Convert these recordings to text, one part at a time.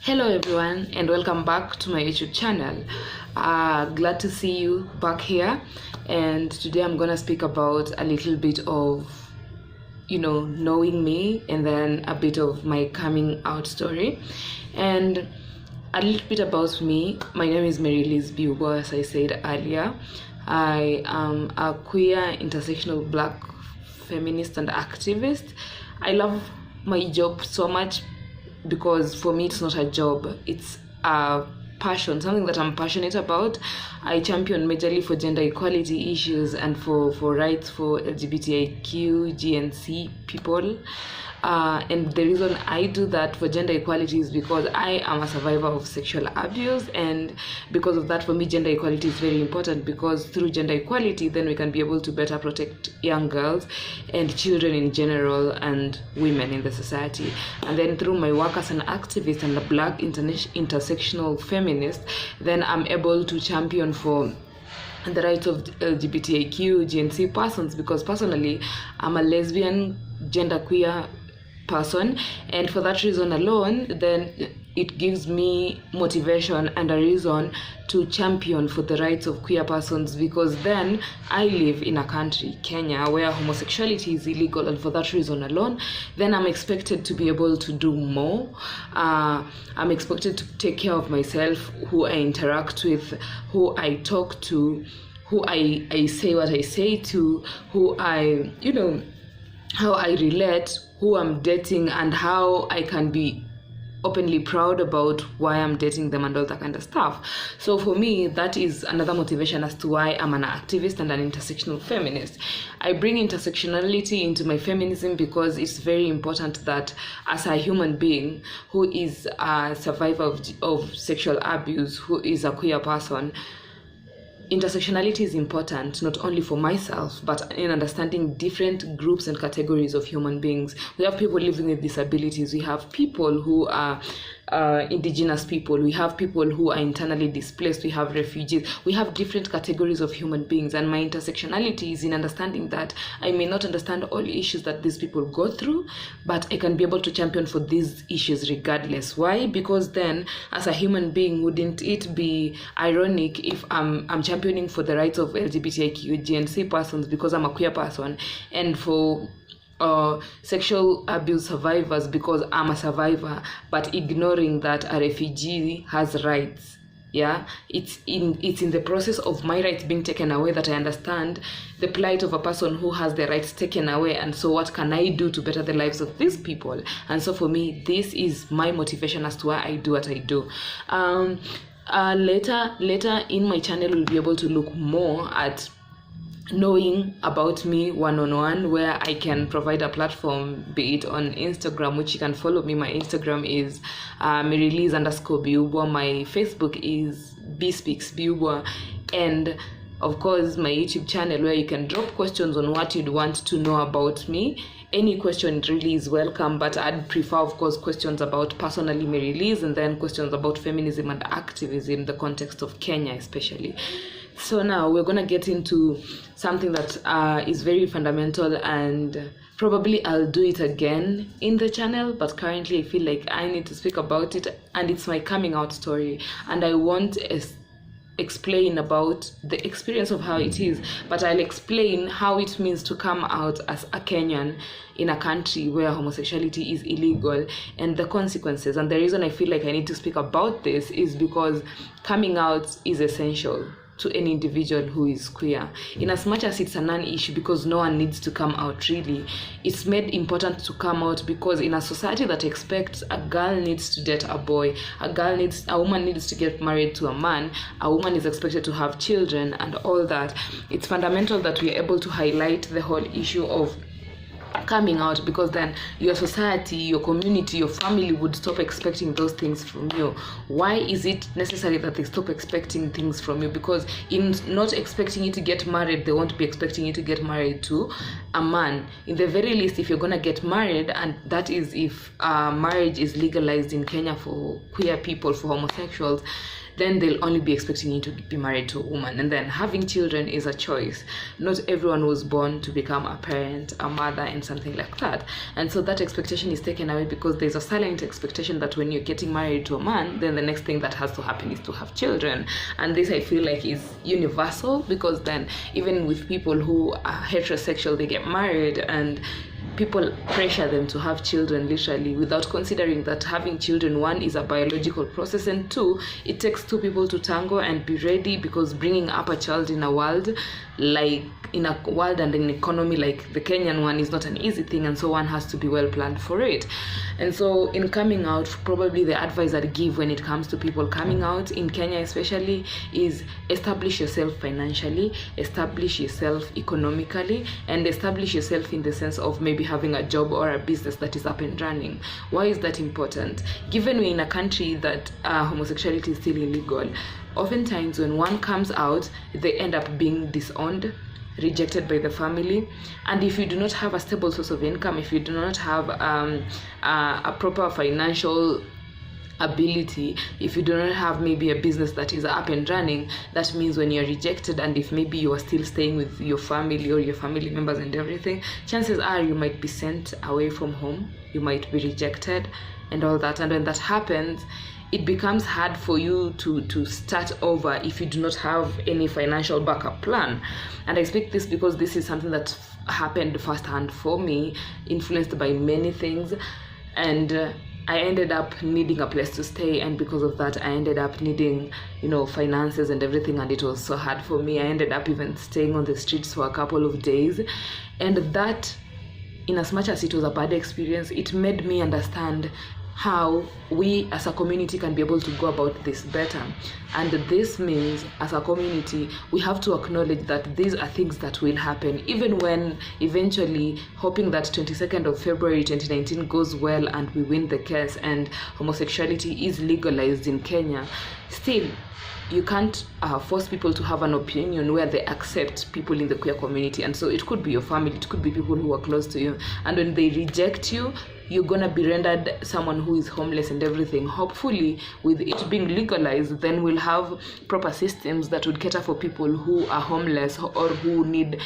Hello everyone and welcome back to my YouTube channel. Glad to see you back here, and today I'm gonna speak about a little bit of knowing me, and then a bit of my coming out story, and a little bit about me. My name is Mary-Liz Biubo, as I said earlier. I am a queer intersectional black feminist and activist. I love my job so much because for me it's not a job, it's a passion, something that I'm passionate about. I champion majorly for gender equality issues and for rights for LGBTIQ, GNC people. And the reason I do that for gender equality is because I am a survivor of sexual abuse, and because of that, for me, gender equality is very important, because through gender equality, then we can be able to better protect young girls and children in general and women in the society. And then through my work as an activist and a black intersectional feminist, then I'm able to champion for the rights of LGBTIQ, GNC persons, because personally, I'm a lesbian, genderqueer person, and for that reason alone, then it gives me motivation and a reason to champion for the rights of queer persons, because then I live in a country, Kenya, where homosexuality is illegal, and for that reason alone, then I'm expected to be able to do more. I'm expected to take care of myself, who I interact with, who I talk to, who I say what I say to, who I, how I relate, who I'm dating, and how I can be openly proud about why I'm dating them and all that kind of stuff. So for me, that is another motivation as to why I'm an activist and an intersectional feminist. I bring intersectionality into my feminism because it's very important that as a human being who is a survivor of sexual abuse, who is a queer person, intersectionality is important not only for myself, but in understanding different groups and categories of human beings. We have people living with disabilities, we have people who are indigenous people, we have people who are internally displaced, we have refugees, we have different categories of human beings, and my intersectionality is in understanding that I may not understand all issues that these people go through, but I can be able to champion for these issues regardless. Why? Because then, as a human being, wouldn't it be ironic if I'm championing for the rights of LGBTIQ, GNC persons because I'm a queer person, and for sexual abuse survivors because I'm a survivor, but ignoring that a refugee has rights? Yeah, it's in the process of my rights being taken away that I understand the plight of a person who has their rights taken away, and so what can I do to better the lives of these people? And so for me, this is my motivation as to why I do what I do. Later in my channel, we'll be able to look more at knowing about me one-on-one, where I can provide a platform, be it on Instagram, which you can follow me. My Instagram is Mary-Liz_Biubo. My Facebook is BSpeaksBiubo, and of course my YouTube channel, where you can drop questions on what you'd want to know about me. Any question really is welcome, but I'd prefer, of course, questions about personally Mary-Liz, and then questions about feminism and activism, the context of Kenya especially. So now we're gonna get into something that is very fundamental, and probably I'll do it again in the channel, but currently I feel like I need to speak about it, and it's my coming out story, and I won't explain about the experience of how it is, but I'll explain how it means to come out as a Kenyan in a country where homosexuality is illegal, and the consequences. And the reason I feel like I need to speak about this is because coming out is essential to any individual who is queer, in as much as it's a non-issue, because no one needs to come out really. It's made important to come out because in a society that expects a girl needs to date a boy, a woman needs to get married to a man, a woman is expected to have children and all that, it's fundamental that we are able to highlight the whole issue of coming out, because then your society, your community, your family would stop expecting those things from you. Why is it necessary that they stop expecting things from you? Because in not expecting you to get married, they won't be expecting you to get married to a man. In the very least, if you're gonna get married, and that is if marriage is legalized in Kenya for queer people, for homosexuals, then they'll only be expecting you to be married to a woman. And then having children is a choice. Not everyone was born to become a parent, a mother, and something like that. And so that expectation is taken away because there's a silent expectation that when you're getting married to a man, then the next thing that has to happen is to have children. And this, I feel like, is universal, because then even with people who are heterosexual, they get married and people pressure them to have children literally without considering that having children, one, is a biological process, and two, it takes two people to tango and be ready, because bringing up a child in a world and an economy like the Kenyan one is not an easy thing, and so one has to be well planned for it. And so in coming out, probably the advice I'd give when it comes to people coming out in Kenya especially is establish yourself financially, establish yourself economically, and establish yourself in the sense of maybe having a job or a business that is up and running. Why is that important? Given we're in a country that homosexuality is still illegal, oftentimes when one comes out, they end up being disowned, rejected by the family. And if you do not have a stable source of income, if you do not have a proper financial ability, if you do not have maybe a business that is up and running, that means when you're rejected, and if maybe you are still staying with your family or your family members and everything, chances are you might be sent away from home, you might be rejected and all that. And when that happens, it becomes hard for you to start over if you do not have any financial backup plan. And I speak this because this is something that happened firsthand for me, influenced by many things, and I ended up needing a place to stay, and because of that I ended up needing, finances and everything, and it was so hard for me. I ended up even staying on the streets for a couple of days, and that, in as much as it was a bad experience, it made me understand how we as a community can be able to go about this better. And this means, as a community, we have to acknowledge that these are things that will happen, even when eventually, hoping that 22nd of February 2019 goes well and we win the case and homosexuality is legalized in Kenya. Still, you can't force people to have an opinion where they accept people in the queer community. And so it could be your family, it could be people who are close to you, and when they reject you, you're gonna be rendered someone who is homeless and everything. Hopefully, with it being legalized, then we'll have proper systems that would cater for people who are homeless or who need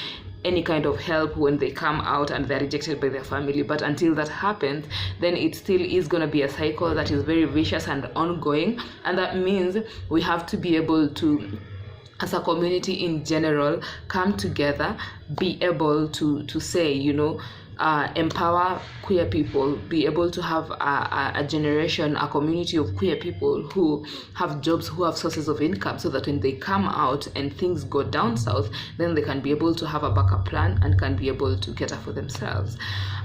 any kind of help when they come out and they're rejected by their family. But until that happens, then it still is going to be a cycle that is very vicious and ongoing. And that means we have to be able to, as a community in general, come together, be able to say, empower queer people, be able to have a generation, a community of queer people who have jobs, who have sources of income, so that when they come out and things go down south, then they can be able to have a backup plan and can be able to cater for themselves.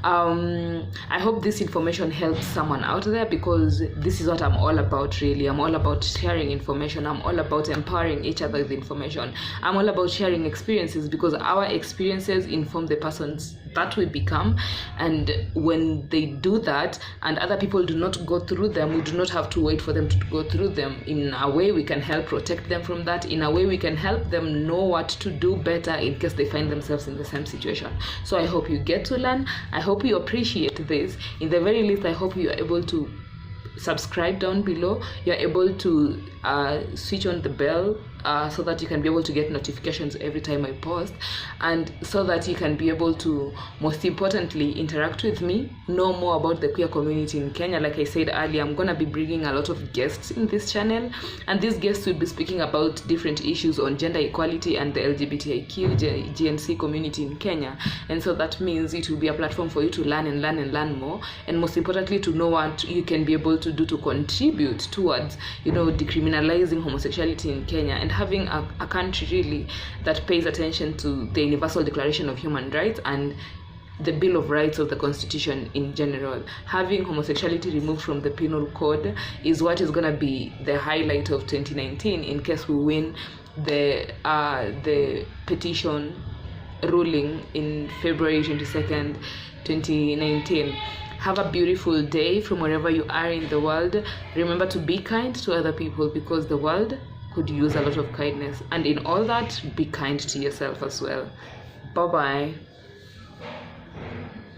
I hope this information helps someone out there, because this is what I'm all about, really. I'm all about sharing information. I'm all about empowering each other with information. I'm all about sharing experiences, because our experiences inform the persons that we become. And when they do that and other people do not go through them, we do not have to wait for them to go through them. In a way, we can help protect them from that. In a way, we can help them know what to do better in case they find themselves in the same situation. So I hope you get to learn. I hope you appreciate this. In the very least, I hope you are able to subscribe down below. You're able to switch on the bell so that you can be able to get notifications every time I post, and so that you can be able to, most importantly, interact with me, know more about the queer community in Kenya. Like I said earlier, I'm gonna be bringing a lot of guests in this channel, and these guests will be speaking about different issues on gender equality and the LGBTIQ GNC community in Kenya. And so that means it will be a platform for you to learn more, and most importantly, to know what you can be able to do to contribute towards, decriminalizing homosexuality in Kenya, and having a country really that pays attention to the Universal Declaration of Human Rights and the Bill of Rights of the Constitution in general. Having homosexuality removed from the penal code is what is going to be the highlight of 2019 in case we win the petition ruling in February 22nd, 2019. Have a beautiful day from wherever you are in the world. Remember to be kind to other people, because the world could use a lot of kindness. And in all that, be kind to yourself as well. Bye-bye.